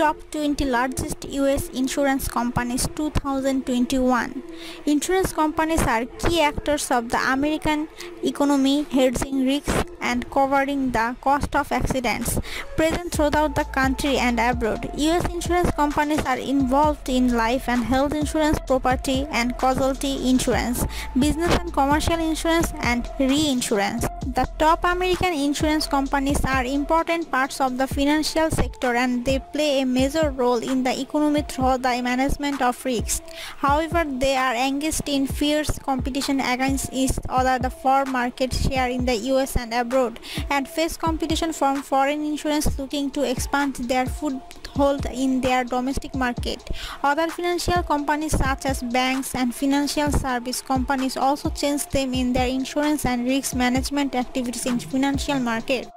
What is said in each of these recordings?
Top 20 largest US insurance companies 2021. Insurance companies are key actors of the American economy, hedging risks and covering the cost of accidents. Present throughout the country and abroad, US insurance companies are involved in life and health insurance, property and casualty insurance, business and commercial insurance, and reinsurance. The top American insurance companies are important parts of the financial sector and they play a major role in the economy through the management of risks. However, they are engaged in fierce competition against each other for market share in the US and abroad, and face competition from foreign insurance looking to expand their foothold in their domestic market. Other financial companies such as banks and financial service companies also change them in their insurance and risk management activities in financial market.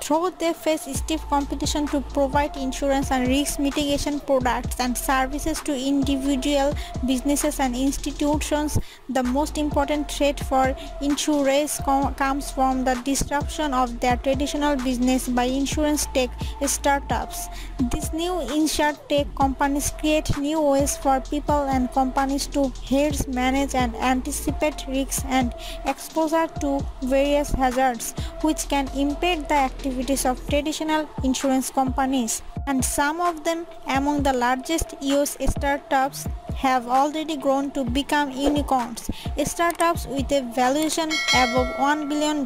Though they face stiff competition to provide insurance and risk mitigation products and services to individual businesses and institutions, the most important threat for insurers comes from the disruption of their traditional business by insurance tech startups. These new insurtech companies create new ways for people and companies to hedge, manage and anticipate risks and exposure to various hazards, which can impair the activities of traditional insurance companies. And some of them, among the largest US startups, have already grown to become unicorns, startups with a valuation above $1 billion.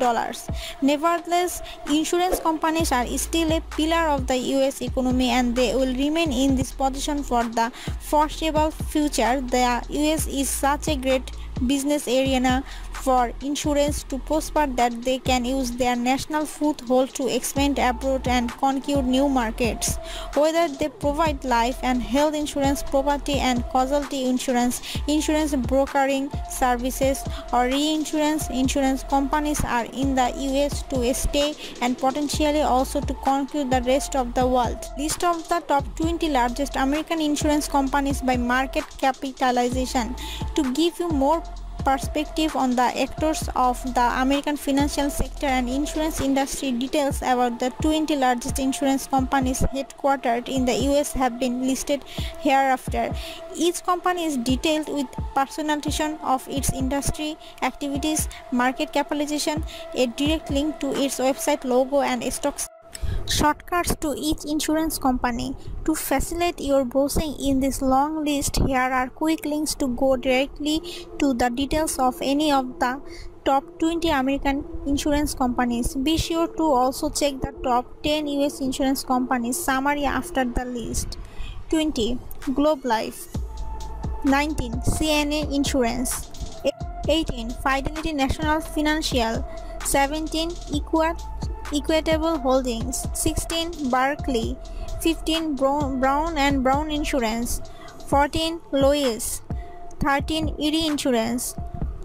Nevertheless, insurance companies are still a pillar of the US economy and they will remain in this position for the foreseeable future. The US is such a great business arena for insurance to prosper that they can use their national foothold to expand abroad and conquer new markets. Whether they provide life and health insurance, property and casualty insurance, insurance brokering services or reinsurance, insurance companies are in the US to stay and potentially also to conquer the rest of the world. List of the top 20 largest American insurance companies by market capitalization. To give you more perspective on the actors of the American financial sector and insurance industry, details about the 20 largest insurance companies headquartered in the US have been listed hereafter. Each company is detailed with personalization of its industry activities, market capitalization, a direct link to its website, logo and stocks. Shortcuts to each insurance company. To facilitate your browsing in this long list, here are quick links to go directly to the details of any of the top 20 American insurance companies. Be sure to also check the top 10 US insurance companies summary after the list. 20. Globe Life. 19. CNA Insurance. 18. Fidelity National Financial. 17. Equitable Holdings. 16. Barclay. 15. Brown and Brown Insurance. 14. Lois. 13. Erie Insurance.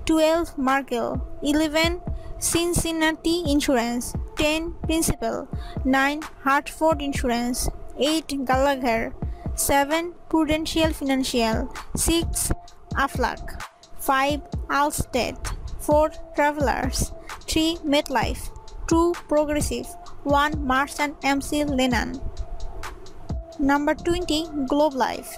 12. Markel. 11. Cincinnati Insurance. 10. Principal. 9. Hartford Insurance. 8. Gallagher. 7. Prudential Financial. 6. Aflac. 5. Allstate. 4. Travelers. 3. MetLife. 2. Progressive. 1. Marsh and MC Lennon. Number 20. Globe Life.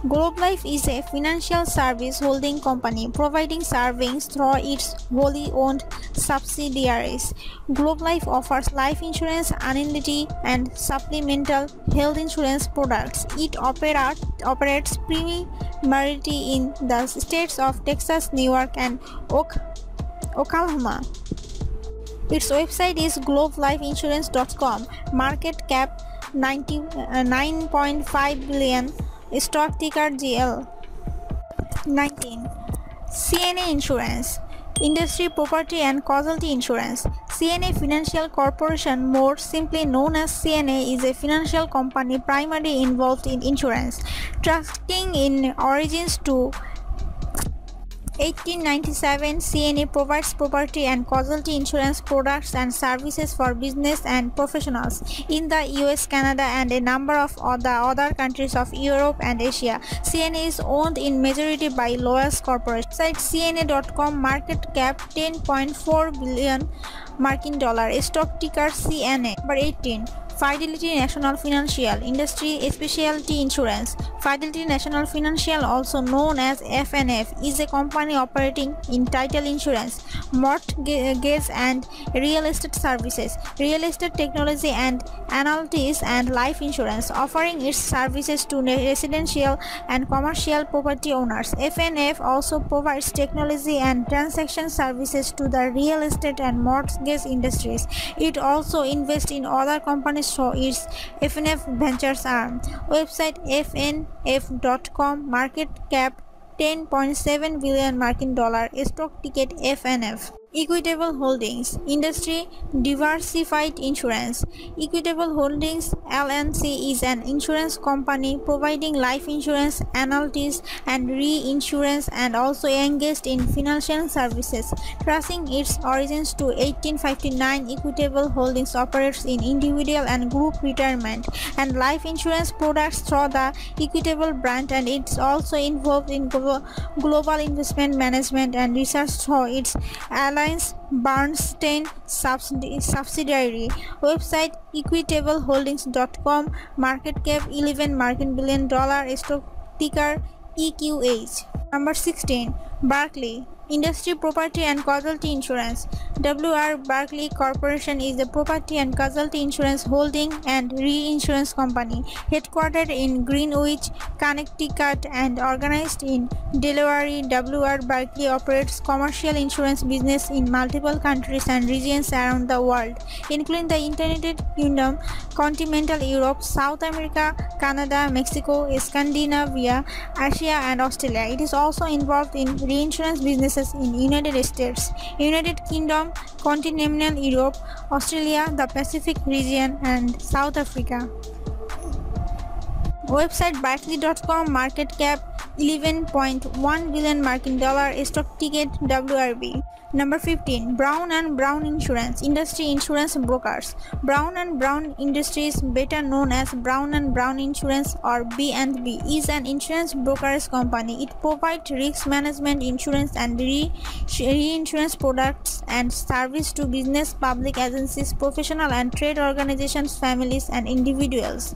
Globe Life is a financial service holding company providing services through its wholly owned subsidiaries. Globe Life offers life insurance, annuity, and supplemental health insurance products. It operates primarily in the states of Texas, New York, and Oklahoma. Its website is globelifeinsurance.com. Market cap 9.5 billion. Stock ticker GL. 19. CNA Insurance. Industry Property and Casualty Insurance. CNA Financial Corporation, more simply known as CNA, is a financial company primarily involved in insurance. Tracking in origins to 1897, CNA provides property and casualty insurance products and services for business and professionals in the US, Canada, and a number of other countries of Europe and Asia. CNA is owned in majority by Lois Corporation. Site CNA.com. Market cap 10.4 billion American dollar. Stock ticker CNA. Number 18. Fidelity National Financial Industry Specialty Insurance. Fidelity National Financial, also known as FNF, is a company operating in title insurance, mortgage and real estate services, real estate technology and analytics, and life insurance, offering its services to residential and commercial property owners. FNF also provides technology and transaction services to the real estate and mortgage industries. It also invests in other companies through its FNF Ventures arm. Website fnf.com. Market cap $10.7 billion. Stock ticket FNF. Equitable Holdings Industry Diversified Insurance. Equitable Holdings LLC is an insurance company providing life insurance, annuities, and reinsurance, and also engaged in financial services. Tracing its origins to 1859, Equitable Holdings operates in individual and group retirement and life insurance products through the Equitable brand, and it's also involved in global investment management and research through its Bernstein subsidiary. Website equitableholdings.com. Market cap $11 billion. Stock ticker EQH. Number 16. Berkley Industry Property and Casualty Insurance. W.R. Berkley Corporation is a property and casualty insurance holding and reinsurance company headquartered in Greenwich, Connecticut, and organized in Delaware. W.R. Berkley operates commercial insurance business in multiple countries and regions around the world, including the United Kingdom, continental Europe, South America, Canada, Mexico, Scandinavia, Asia, and Australia. It is also involved in reinsurance businesses in United States, United Kingdom, continental Europe, Australia, the Pacific region, and South Africa. Website Berkley.com. Market cap $11.1 billion. Stock ticket WRB. Number 15. Brown & Brown Insurance Industry Insurance Brokers. Brown & Brown Industries, better known as Brown & Brown Insurance or B&B, is an insurance brokerage company. It provides risk management, insurance, and reinsurance products and service to business, public agencies, professional and trade organizations, families, and individuals.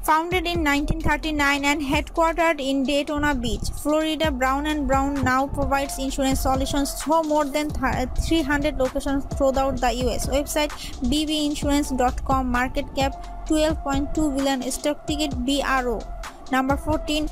Founded in 1939 and headquartered in Daytona Beach, Florida, Brown & Brown now provides insurance solutions through more than 300 locations throughout the US. Website bbinsurance.com. Market cap $12.2 billion. Stock ticket BRO. Number 14.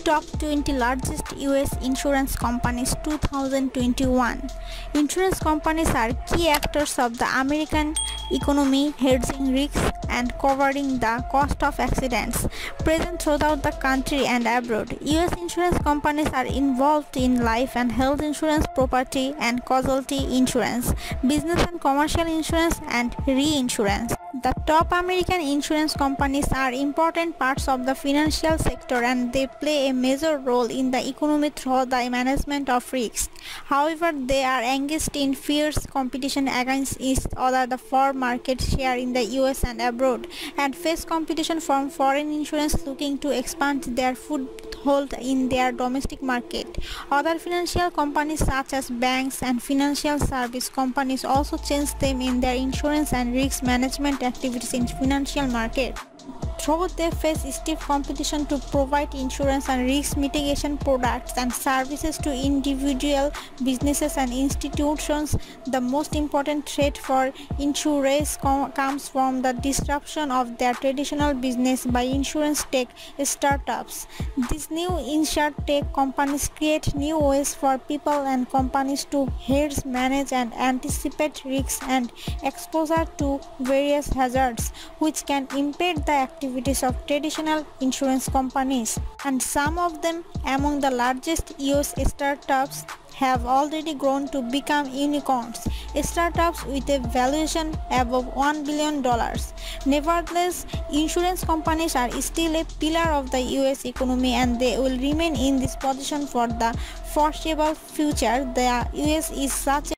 Top 20 Largest US Insurance Companies 2021. Insurance companies are key actors of the American economy, hedging risks and covering the cost of accidents present throughout the country and abroad. US insurance companies are involved in life and health insurance, property and casualty insurance, business and commercial insurance, and reinsurance. The top American insurance companies are important parts of the financial sector, and they play a major role in the economy through the management of risks. However, they are engaged in fierce competition against each other for market share in the US and abroad, and face competition from foreign insurance looking to expand their foothold in their domestic market. Other financial companies such as banks and financial service companies also change them in their insurance and risk management activities in financial market. Though they face stiff competition to provide insurance and risk mitigation products and services to individual businesses and institutions, the most important threat for insurers comes from the disruption of their traditional business by insurance tech startups. These new insurtech companies create new ways for people and companies to hedge, manage, and anticipate risks and exposure to various hazards, which can impair the activities of traditional insurance companies. And some of them, among the largest US startups, have already grown to become unicorns, startups with a valuation above $1 billion. Nevertheless, insurance companies are still a pillar of the US economy, and they will remain in this position for the foreseeable future. The US is such a